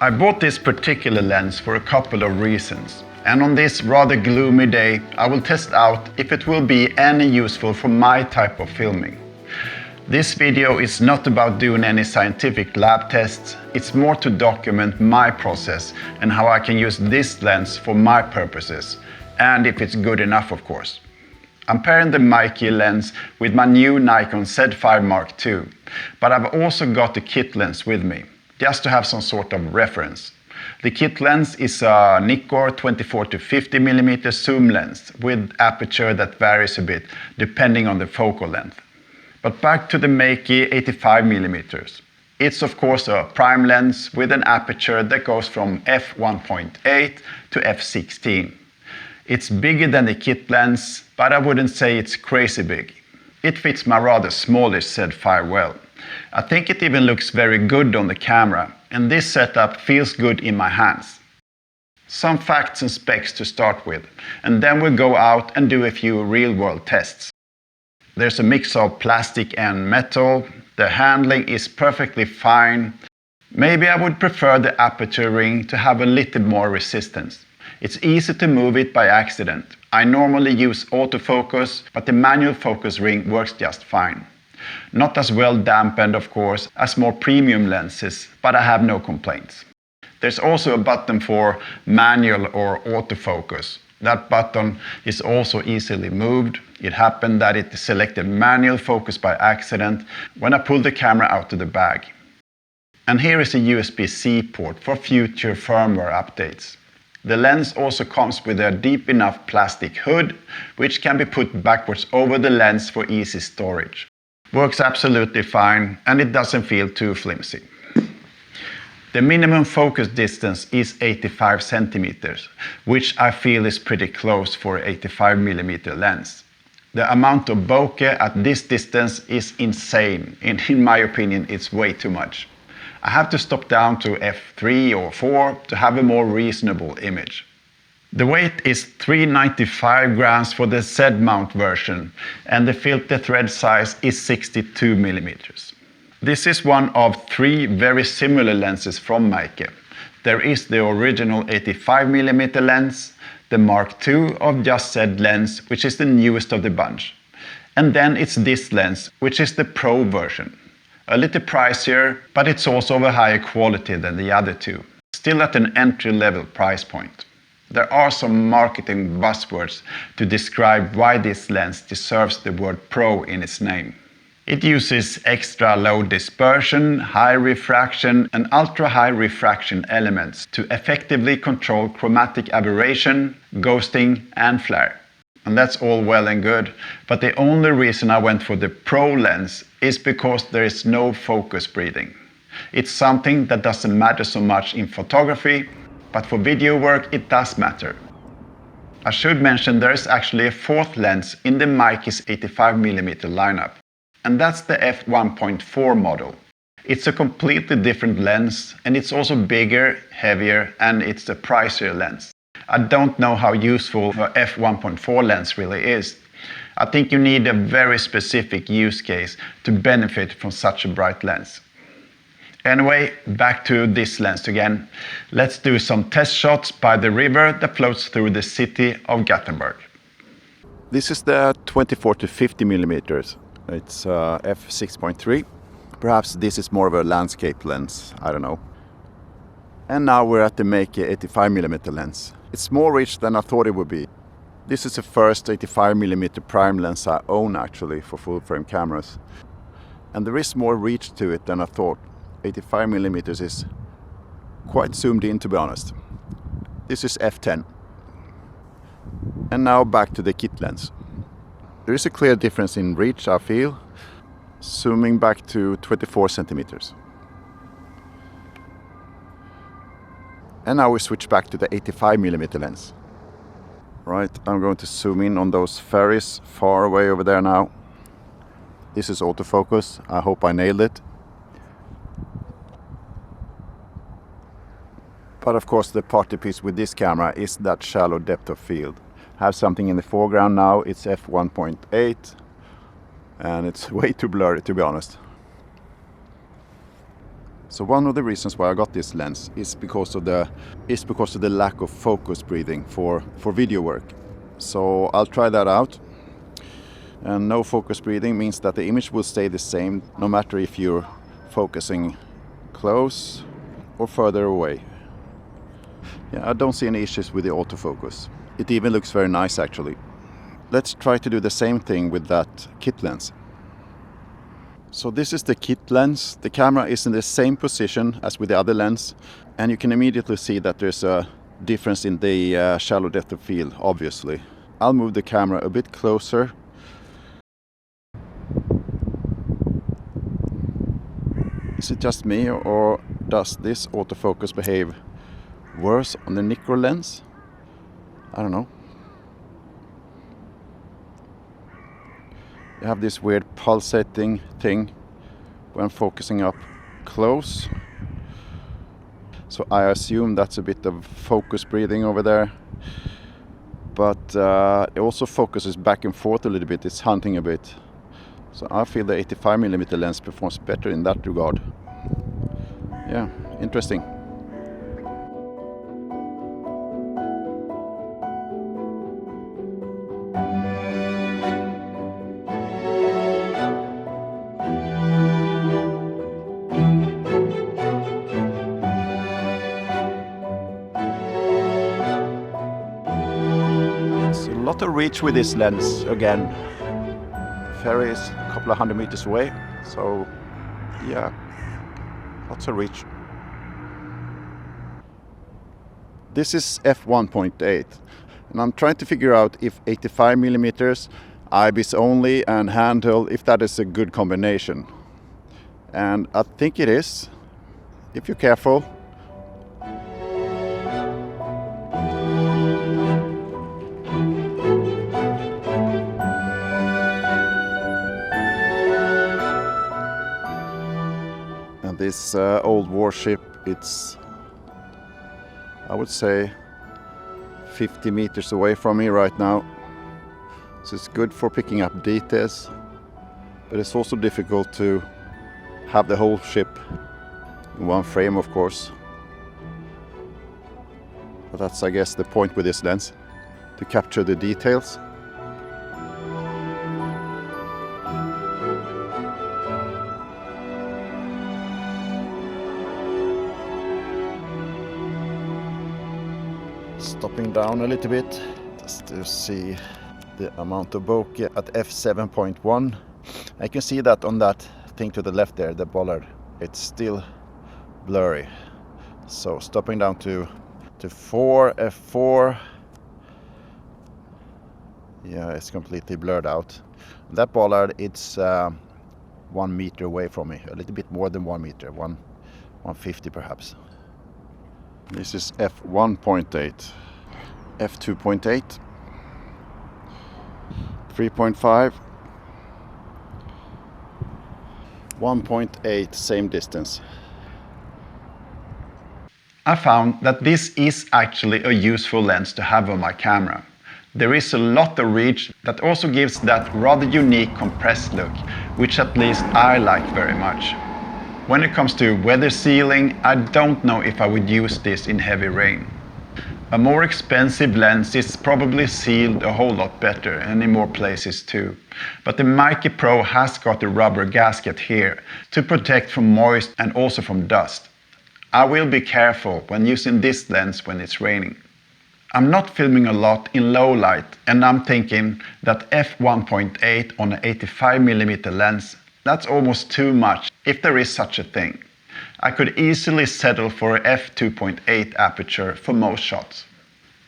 I bought this particular lens for a couple of reasons, and on this rather gloomy day I will test out if it will be any useful for my type of filming. This video is not about doing any scientific lab tests, it's more to document my process and how I can use this lens for my purposes, and if it's good enough of course. I'm pairing the MEIKE lens with my new Nikon Z5 Mark II, but I've also got the kit lens with me, just to have some sort of reference. The kit lens is a Nikon 24-50mm zoom lens with aperture that varies a bit depending on the focal length. But back to the MEIKE 85mm. It's of course a prime lens with an aperture that goes from f1.8 to f16. It's bigger than the kit lens, but I wouldn't say it's crazy big. It fits my rather smallish Z5 well. I think it even looks very good on the camera, and this setup feels good in my hands. Some facts and specs to start with, and then we'll go out and do a few real-world tests. There's a mix of plastic and metal. The handling is perfectly fine. Maybe I would prefer the aperture ring to have a little more resistance. It's easy to move it by accident. I normally use autofocus, but the manual focus ring works just fine. Not as well dampened of course as more premium lenses, but I have no complaints. There's also a button for manual or autofocus. That button is also easily moved. It happened that it selected manual focus by accident when I pulled the camera out of the bag. And here is a USB-C port for future firmware updates. The lens also comes with a deep enough plastic hood, which can be put backwards over the lens for easy storage. Works absolutely fine, and it doesn't feel too flimsy. The minimum focus distance is 85 centimeters, which I feel is pretty close for an 85mm lens. The amount of bokeh at this distance is insane, and in my opinion it's way too much. I have to stop down to f3 or 4 to have a more reasonable image. The weight is 395 grams for the Z mount version, and the filter thread size is 62mm. This is one of 3 very similar lenses from MEIKE. There is the original 85mm lens, the Mark II of Just Z lens, which is the newest of the bunch. And then it's this lens, which is the Pro version. A little pricier, but it's also of a higher quality than the other two. Still at an entry-level price point. There are some marketing buzzwords to describe why this lens deserves the word Pro in its name. It uses extra low dispersion, high refraction and ultra-high refraction elements to effectively control chromatic aberration, ghosting and flare. And that's all well and good, but the only reason I went for the Pro lens is because there is no focus breathing. It's something that doesn't matter so much in photography, but for video work it does matter. I should mention there is actually a 4th lens in the MEIKE's 85mm lineup, and that's the f1.4 model. It's a completely different lens, and it's also bigger, heavier, and it's a pricier lens. I don't know how useful a f1.4 lens really is. I think you need a very specific use case to benefit from such a bright lens. Anyway, back to this lens again. Let's do some test shots by the river that flows through the city of Gothenburg. This is the 24-50mm. It's f6.3. Perhaps this is more of a landscape lens, I don't know. And now we're at the MEIKE 85mm lens. It's more rich than I thought it would be. This is the first 85mm prime lens I own actually for full frame cameras. And there is more reach to it than I thought. 85mm is quite zoomed in, to be honest. This is f10. And now back to the kit lens. There is a clear difference in reach, I feel. Zooming back to 24 centimeters. And now we switch back to the 85mm lens. Right, I'm going to zoom in on those ferries far away over there now. This is autofocus. I hope I nailed it. But of course the party piece with this camera is that shallow depth of field. I have something in the foreground now, it's f1.8 and it's way too blurry, to be honest. So one of the reasons why I got this lens is because of the lack of focus breathing for video work. So I'll try that out. And no focus breathing means that the image will stay the same no matter if you're focusing close or further away. Yeah, I don't see any issues with the autofocus. It even looks very nice actually. Let's try to do the same thing with that kit lens. So this is the kit lens. The camera is in the same position as with the other lens, and you can immediately see that there's a difference in the shallow depth of field, obviously. I'll move the camera a bit closer. Is it just me, or does this autofocus behave worse on the Nikon lens? I don't know. You have this weird pulsating thing when focusing up close. So I assume that's a bit of focus breathing over there. But it also focuses back and forth a little bit. It's hunting a bit. So I feel the 85mm lens performs better in that regard. Yeah, interesting. It's a lot of reach with this lens again. Ferry is a couple of 100 meters away, so yeah, lots of reach. This is f1.8, and I'm trying to figure out if 85mm, IBIS only and handheld, if that is a good combination. And I think it is, if you're careful. This old warship, it's, I would say, 50 meters away from me right now. So it's good for picking up details, but it's also difficult to have the whole ship in one frame, of course. But that's, I guess, the point with this lens, to capture the details. Stopping down a little bit just to see the amount of bokeh at f7.1. I can see that on that thing to the left there, the bollard, it's still blurry. So stopping down to 4, f4. Yeah, it's completely blurred out. That bollard, it's 1 meter away from me, a little bit more than 1 meter, 150 perhaps. This is f1.8, f2.8, 3.5, 1.8, same distance. I found that this is actually a useful lens to have on my camera. There is a lot of reach that also gives that rather unique compressed look, which at least I like very much. When it comes to weather sealing, I don't know if I would use this in heavy rain. A more expensive lens is probably sealed a whole lot better and in more places too. But the MEIKE Pro has got a rubber gasket here to protect from moist and also from dust. I will be careful when using this lens when it's raining. I'm not filming a lot in low light, and I'm thinking that f1.8 on an 85mm lens, that's almost too much if there is such a thing. I could easily settle for an f2.8 aperture for most shots.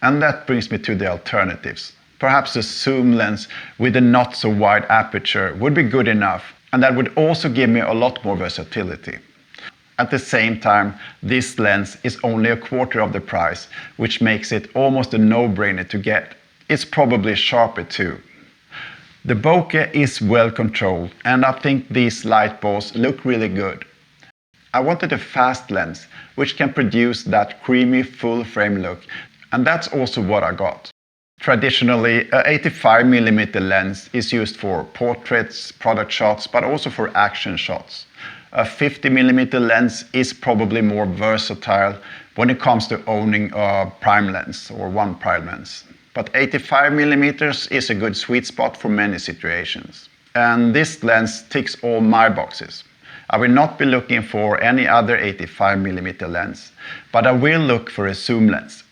And that brings me to the alternatives. Perhaps a zoom lens with a not so wide aperture would be good enough, and that would also give me a lot more versatility. At the same time, this lens is only a quarter of the price, which makes it almost a no-brainer to get. It's probably sharper too. The bokeh is well controlled, and I think these light balls look really good. I wanted a fast lens, which can produce that creamy full frame look, and that's also what I got. Traditionally, a 85mm lens is used for portraits, product shots, but also for action shots. A 50mm lens is probably more versatile when it comes to owning a prime lens or one prime lens. But 85mm is a good sweet spot for many situations. And this lens ticks all my boxes. I will not be looking for any other 85mm lens, but I will look for a zoom lens.